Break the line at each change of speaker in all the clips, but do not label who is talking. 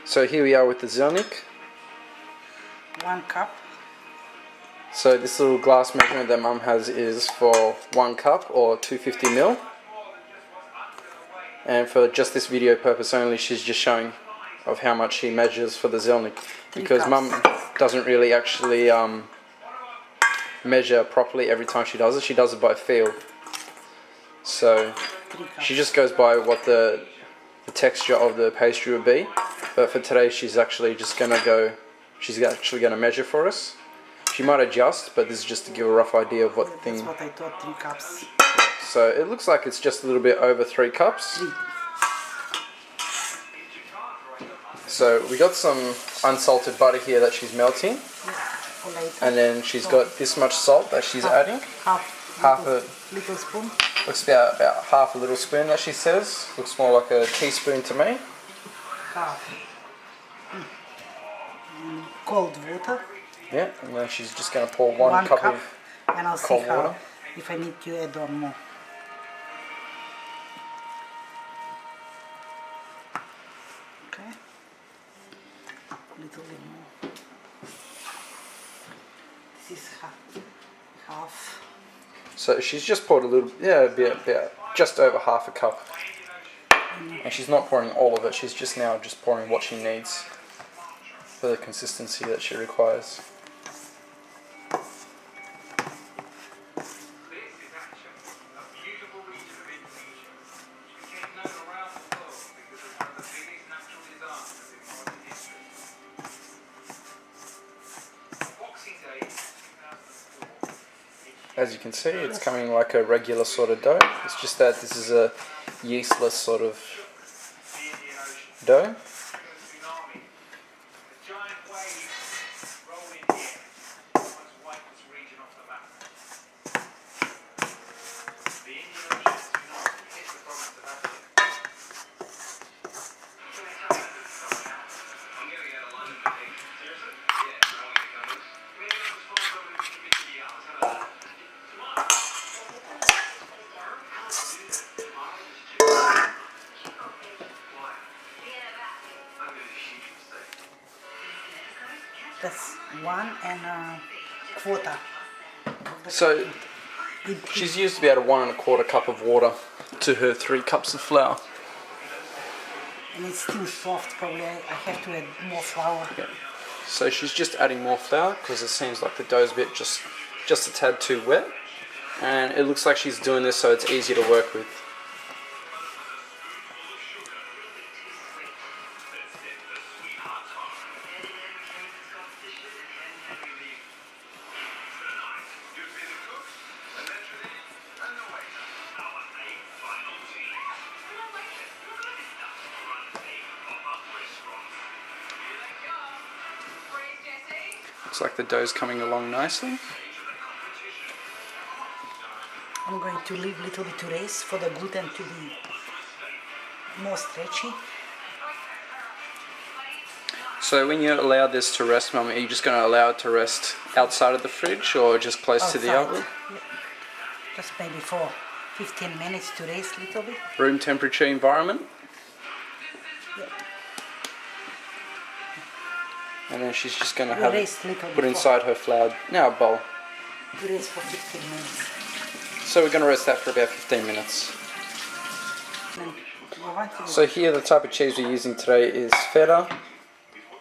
So here we are with the Zelnik.
1 cup.
So this little glass measurement that Mum has is for 1 cup or 250 ml. And for just this video purpose only, she's just showing of how much she measures for the Zelnik, because Mum doesn't really actually measure properly every time she does it. She does it by feel. So she just goes by what the texture of the pastry would be. But for today, she's actually just gonna go. She's actually gonna measure for us. She might adjust, but this is just to give a rough idea of what the thing.
That's what I thought. 3 cups.
So it looks like it's just a little bit over 3 cups.
3.
So we got some unsalted butter here that she's melting, and then she's got this much salt that she's adding. Half a
little spoon.
Looks about half a little spoon that she says. Looks more like a teaspoon to me.
Half. Cold water.
Yeah, and then she's just going to pour 1 cup of
and I'll
cold
see
water.
If I need to add on more. Okay. A little bit more. This is half.
So she's just poured a little, about just over half a cup. And she's not pouring all of it, she's just now just pouring what she needs for the consistency that she requires. As you can see, it's coming like a regular sort of dough. It's just that this is a yeastless sort of dough.
That's 1 1/4.
So she's used about a 1 1/4 cup of water to her 3 cups of flour.
And it's still soft, probably I have to add more flour.
Yeah. So she's just adding more flour because it seems like the dough's a bit just a tad too wet. And it looks like she's doing this so it's easy to work with. Looks like the dough's coming along nicely.
I'm going to leave a little bit to rest for the gluten to be more stretchy.
So when you allow this to rest, Mum, are you just going to allow it to rest outside of the fridge or just close to the oven?
Yeah. Just maybe for 15 minutes to rest a little bit.
Room temperature environment?
Yeah.
And then she's just going to have it put
bit
inside her flour bowl.
To rest for 15 minutes.
So we're going to rest that for about 15 minutes.
And
So here the type of cheese we're using today is feta.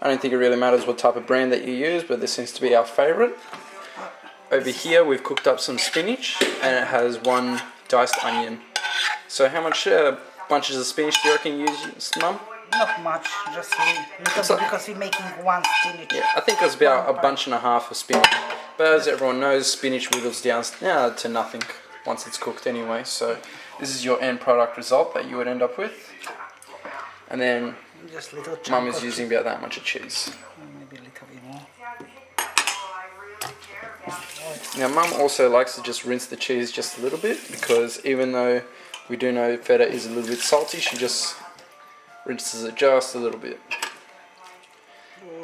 I don't think it really matters what type of brand that you use, but this seems to be our favourite. Over here we've cooked up some spinach and it has 1 diced onion. So how much bunches of spinach do you reckon you use, Mum?
not much, just a little bit because we're making 1 spinach.
Yeah, I think it's about a bunch and a half of spinach. But as everyone knows, spinach wiggles down to nothing once it's cooked anyway. So this is your end product result that you would end up with. And then
Just a little
Mum is using about that much of cheese.
Maybe a little bit more.
Now Mum also likes to just rinse the cheese just a little bit, because even though we do know feta is a little bit salty, she just rinses it just a little bit.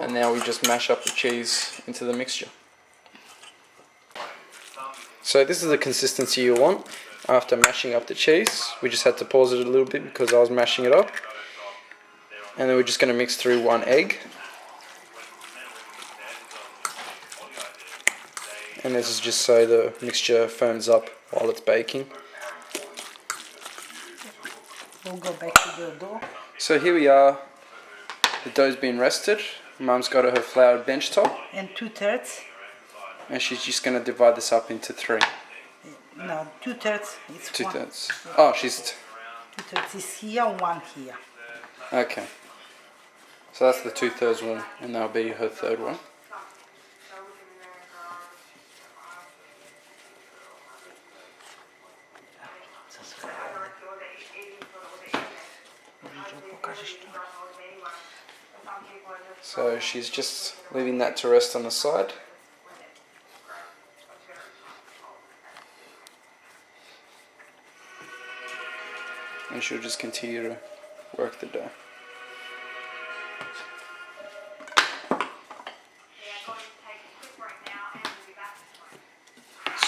And now we just mash up the cheese into the mixture. So this is the consistency you want after mashing up the cheese. We just had to pause it a little bit because I was mashing it up. And then we're just going to mix through 1 egg. And this is just so the mixture firms up while it's baking.
We'll go back to the dough.
So here we are. The dough's been rested. Mum's got her floured bench top.
And 2/3.
And she's just going to divide this up into 3.
No, 2/3. It's
2/3. Oh, she's...
2/3 is here, 1 here.
Okay. So that's the 2/3 one, and that'll be her third one. So she's just leaving that to rest on the side. And she'll just continue to work the dough.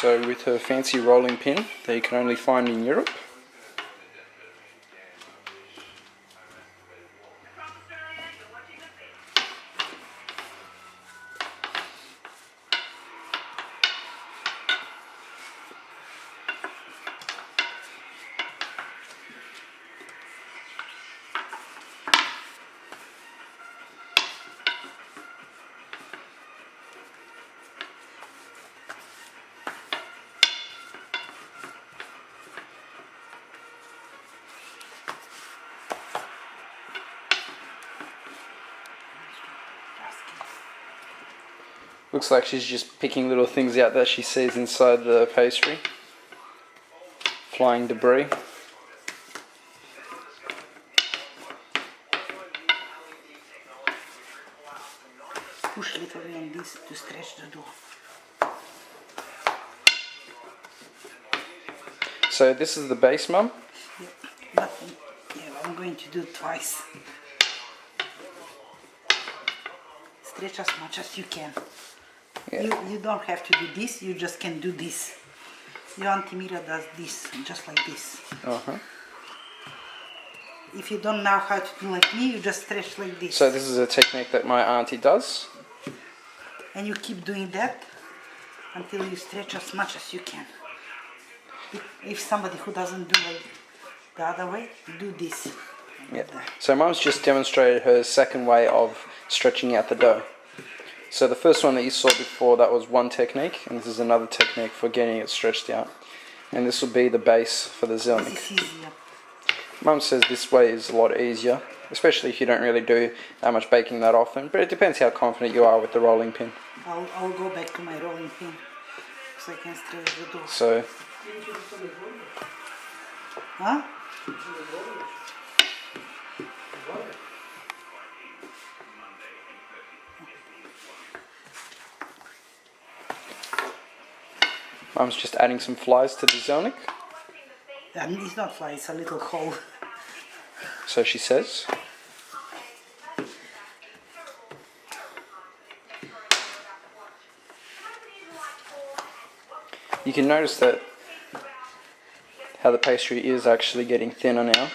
So with her fancy rolling pin that you can only find in Europe, looks like she's just picking little things out that she sees inside the pastry. Flying debris.
Push a little bit on this to stretch the dough.
So this is the base, Mum?
Yeah, but yeah, I'm going to do it twice. Stretch as much as you can.
Yeah.
You don't have to do this, you just can do this. Your Auntie Mira does this, just like this.
Uh-huh.
If you don't know how to do like me, you just stretch like this.
So this is a technique that my auntie does.
And you keep doing that until you stretch as much as you can. If somebody who doesn't do like the other way, do this.
Yeah. So Mum's just demonstrated her second way of stretching out the dough. So the first one that you saw before, that was one technique, and this is another technique for getting it stretched out. And this will be the base for the Zelnik.
This is easier.
Mum says this way is a lot easier, especially if you don't really do that much baking that often, but it depends how confident you are with the rolling pin.
I'll go back to my rolling pin so I can stretch the dough.
So,
Huh?
Mum's just adding some flies to the Zelnik,
And it's not fly, it's a little hole.
so she says. You can notice that how the pastry is actually getting thinner now,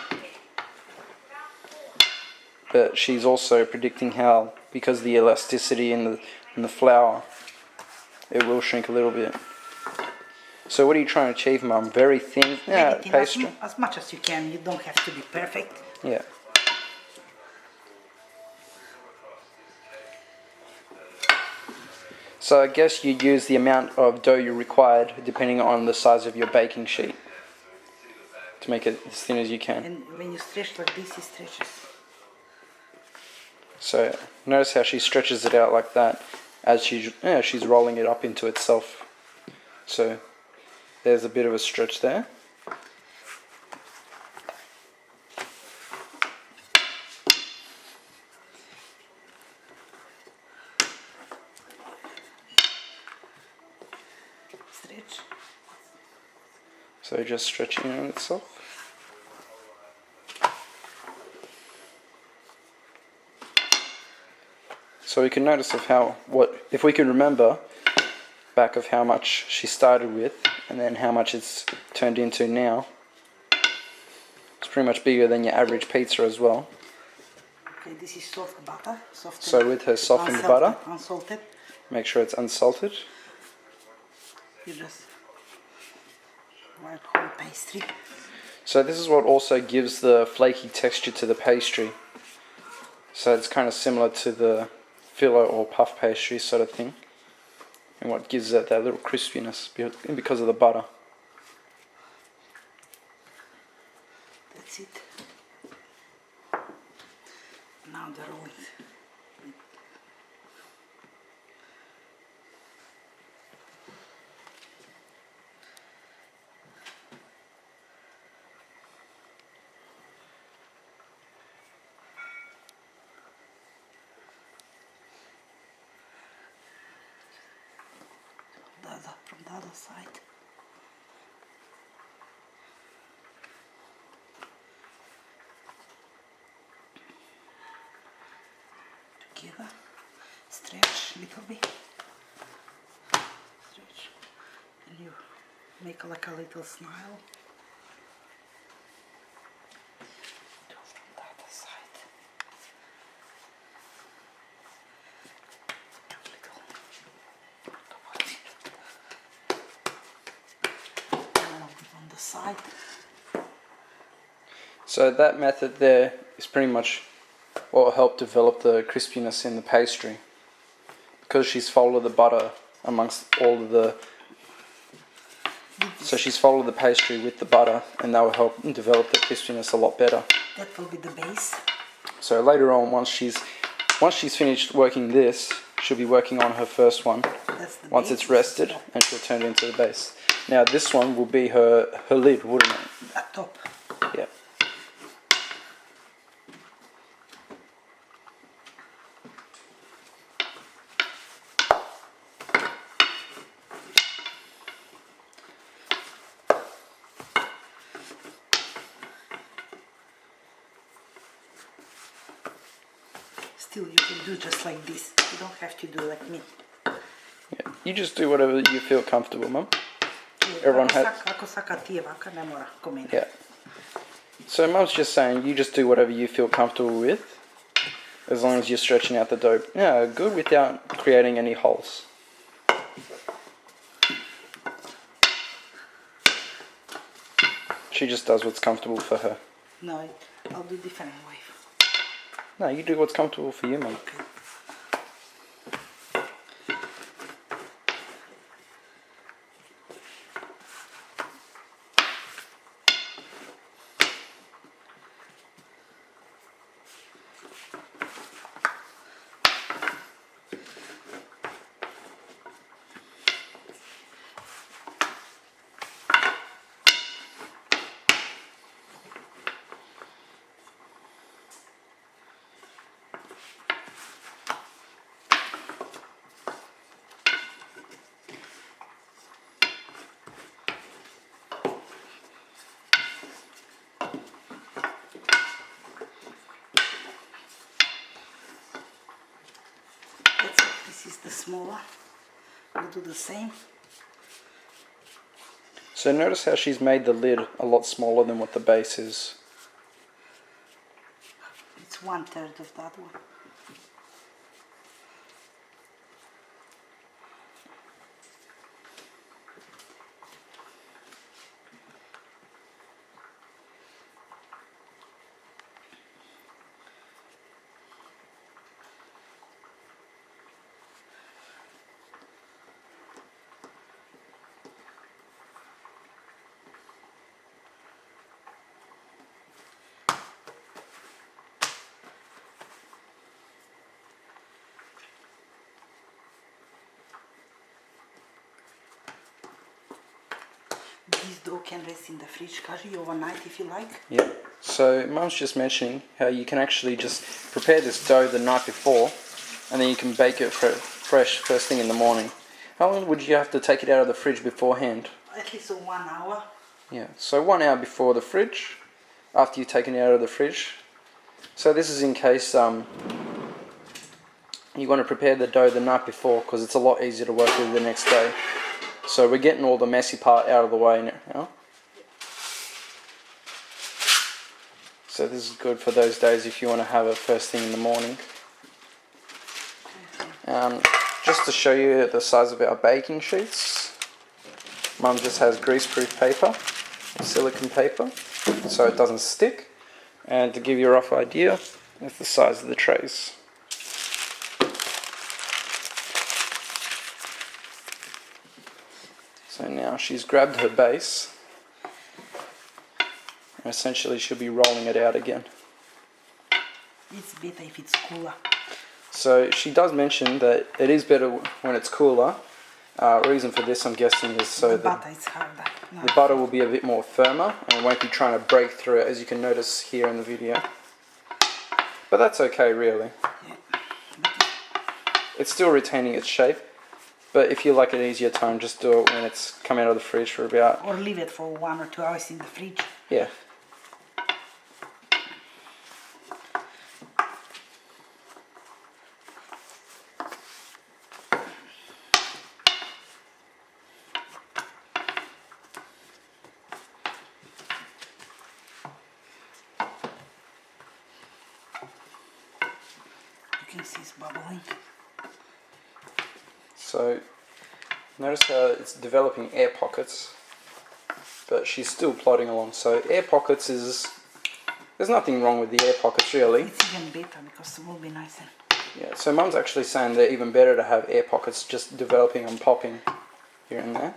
but she's also predicting how, because of the elasticity in the flour, it will shrink a little bit. So what are you trying to achieve, Mum? Very thin,
Very thin,
pastry?
as much as you can. You don't have to be perfect.
Yeah. So I guess you use the amount of dough you required depending on the size of your baking sheet to make it as thin as you can.
And when you stretch like this, it stretches.
So notice how she stretches it out like that as she's rolling it up into itself. So there's a bit of a stretch there.
Stretch.
So just stretching it on itself. So we can notice of if we can remember back of how much she started with and then how much it's turned into now. It's pretty much bigger than your average pizza as well.
Okay, this is soft butter. Soft
So with her softened butter,
unsalted.
make sure it's unsalted.
You just wipe whole pastry.
So this is what also gives the flaky texture to the pastry. So it's kind of similar to the filo or puff pastry sort of thing. And what gives it that little crispiness because of the butter.
That's it. Now the rolling. From the other side. Together. Stretch a little bit. Stretch. And you make like a little smile. Do from the other side. Do little. On the side.
So that method there is pretty much what will help develop the crispiness in the pastry. Because she's folded the butter amongst all of the... So she's folded the pastry with the butter, and that will help develop the crispiness a lot better.
That will be the base.
So later on, once she's finished working this, she'll be working on her first one.
That's the
Once
base.
it's rested, and she'll turn it into the base. Now this one will be her lid, wouldn't it?
At top.
Yeah.
Still, you can do just like this. You don't have to do like me.
Yeah. You just do whatever you feel comfortable, Mum.
Yeah,
Everyone has...
Ako saka ti vaka ne mora ko mene.
Yeah. So Mum's just saying you just do whatever you feel comfortable with, as long as you're stretching out the dough. Yeah, good, without creating any holes. She just does what's comfortable for her.
No, I'll do different way.
No, you do what's comfortable for you, Mum.
Okay. This is the smaller. I'll do the same.
So notice how she's made the lid a lot smaller than what the base is.
It's 1/3 of that one. This dough can rest in the fridge, Kaji, overnight if you like.
Yeah. So Mum's just mentioning how you can actually just prepare this dough the night before, and then you can bake it fresh first thing in the morning. How long would you have to take it out of the fridge beforehand?
At least 1 hour.
Yeah, so 1 hour before the fridge, after you've taken it out of the fridge. So this is in case you want to prepare the dough the night before, because it's a lot easier to work with the next day. So we're getting all the messy part out of the way now. So this is good for those days if you want to have it first thing in the morning. Just to show you the size of our baking sheets, Mum just has greaseproof paper, silicone paper, so it doesn't stick. And to give you a rough idea, that's the size of the trays. So now she's grabbed her base, and essentially she'll be rolling it out again.
It's better if it's cooler.
So she does mention that it is better when it's cooler. Reason for this, I'm guessing, is so
The
that
butter is harder. No.
the butter will be a bit more firmer and won't be trying to break through it, as you can notice here in the video. But that's okay, really.
Yeah.
It's still retaining its shape, but if you like an easier time, just do it when it's come out of the fridge for about...
Or leave it for 1 or 2 hours in the fridge.
Yeah.
You can see it's bubbling.
So, notice how it's developing air pockets, but she's still plodding along. So air pockets is... There's nothing wrong with the air pockets, really.
It's even better because it will be nice and...
Yeah, so Mum's actually saying they're even better to have air pockets just developing and popping here and there.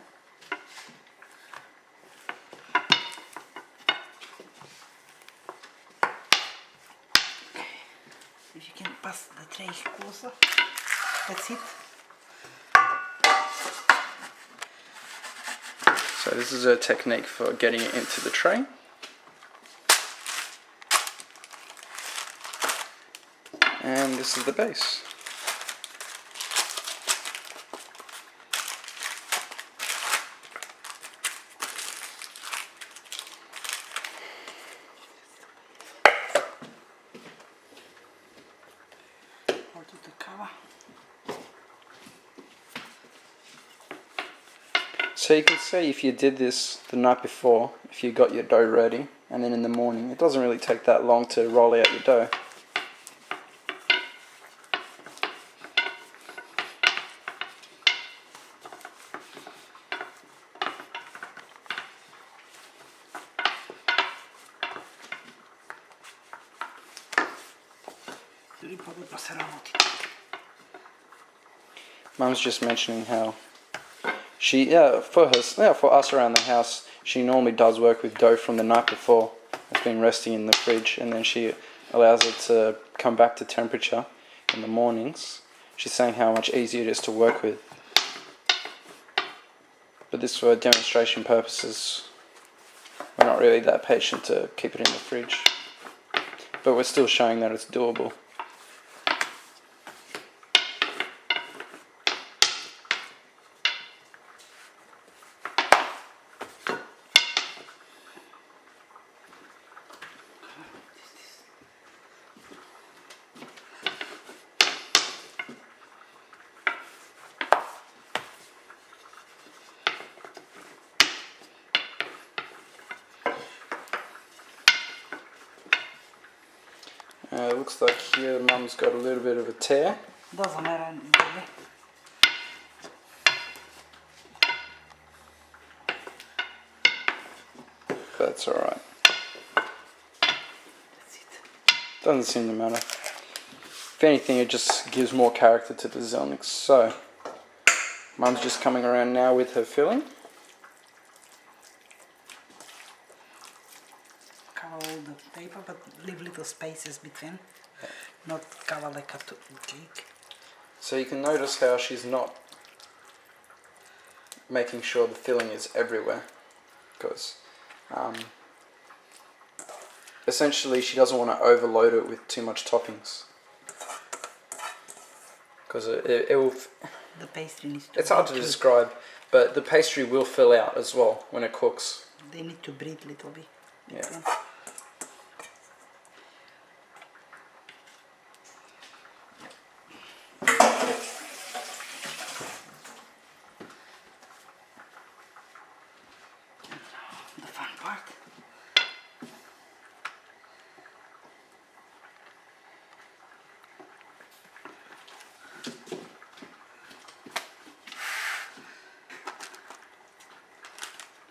If you can pass the tray closer, that's it.
So this is a technique for getting it into the tray. And this is the base.
Or do the cover.
So you can see if you did this the night before, if you got your dough ready, and then in the morning, it doesn't really take that long to roll out your dough.
Devi proprio passare la notte.
Mum's just mentioning how for us around the house, she normally does work with dough from the night before. It's been resting in the fridge, and then she allows it to come back to temperature in the mornings. She's saying how much easier it is to work with. But this for demonstration purposes. We're not really that patient to keep it in the fridge. But we're still showing that it's doable. It looks like here Mum's got a little bit of a tear.
Doesn't matter.
That's alright.
That's it.
Doesn't seem to matter. If anything, it just gives more character to the Zelnik. So, Mum's just coming around now with her filling.
Cover all the paper, but leave little spaces between. Not cover like a cake.
So you can notice how she's not making sure the filling is everywhere, because essentially she doesn't want to overload it with too much toppings, because it will...
The pastry needs to...
It's hard to describe, but the pastry will fill out as well when it cooks.
They need to breathe a little bit.
Yeah.
The fun part.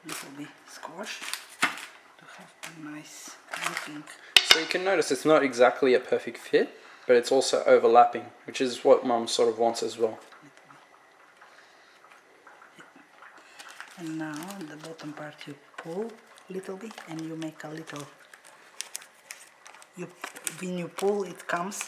little bit squash to have a nice looking.
So you can notice it's not exactly a perfect fit, but it's also overlapping, which is what Mum sort of wants as well.
And now the bottom part you pull a little bit and you make a little, when you pull it comes.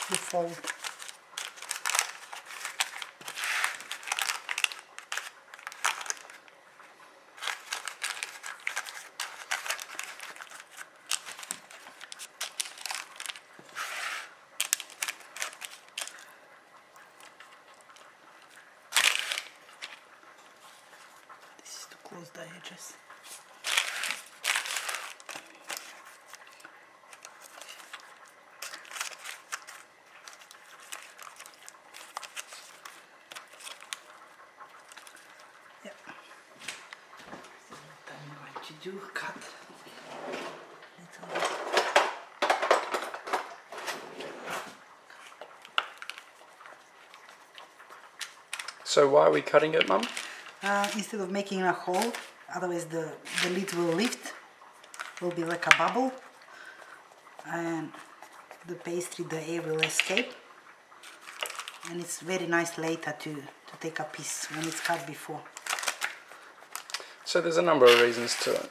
You fold. This is to close the edges. Yep. So what I'm going to do, cut little bit.
So why are we cutting it, Mum?
Instead of making a hole, otherwise the lid will lift, will be like a bubble, and the pastry, the air will escape, and it's very nice later to take a piece when it's cut before.
So there's a number of reasons to it.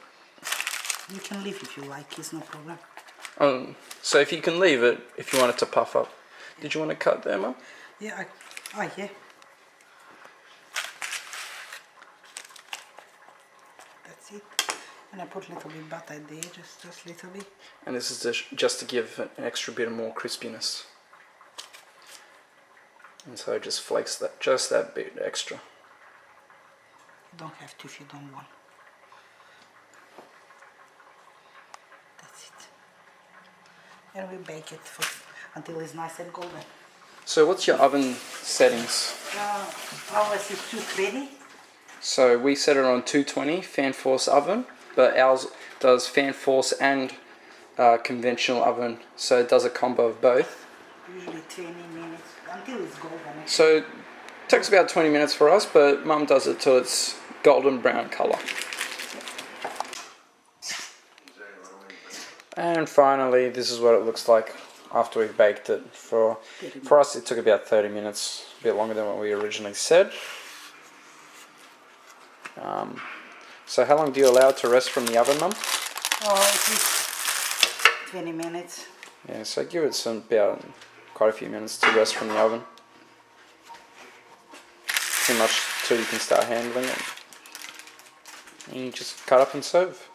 You can leave if you like, it's no problem.
So if you can leave it, if you want it to puff up. Did you want to cut there, Mum?
Yeah, yeah. That's it. And I put a little bit butter at the edges, just a little bit.
And this is just to give an extra bit more crispiness. And so it just flakes that, just that bit extra.
You don't have to if you don't want. That's it. And we bake it until it's nice and golden.
So what's your oven settings?
Ours is 220.
So we set it on 220 fan force oven, but ours does fan force and conventional oven, so it does a combo of both.
Usually 20 minutes until it's golden.
So it takes about 20 minutes for us, but Mum does it till it's golden brown colour. And finally, this is what it looks like after we've baked it. For us, it took about 30 minutes, a bit longer than what we originally said. So how long do you allow it to rest from the oven, Mum?
Oh, at least 20 minutes.
Yeah, so give it about quite a few minutes to rest from the oven. Pretty much till you can start handling it. And you just cut up and serve.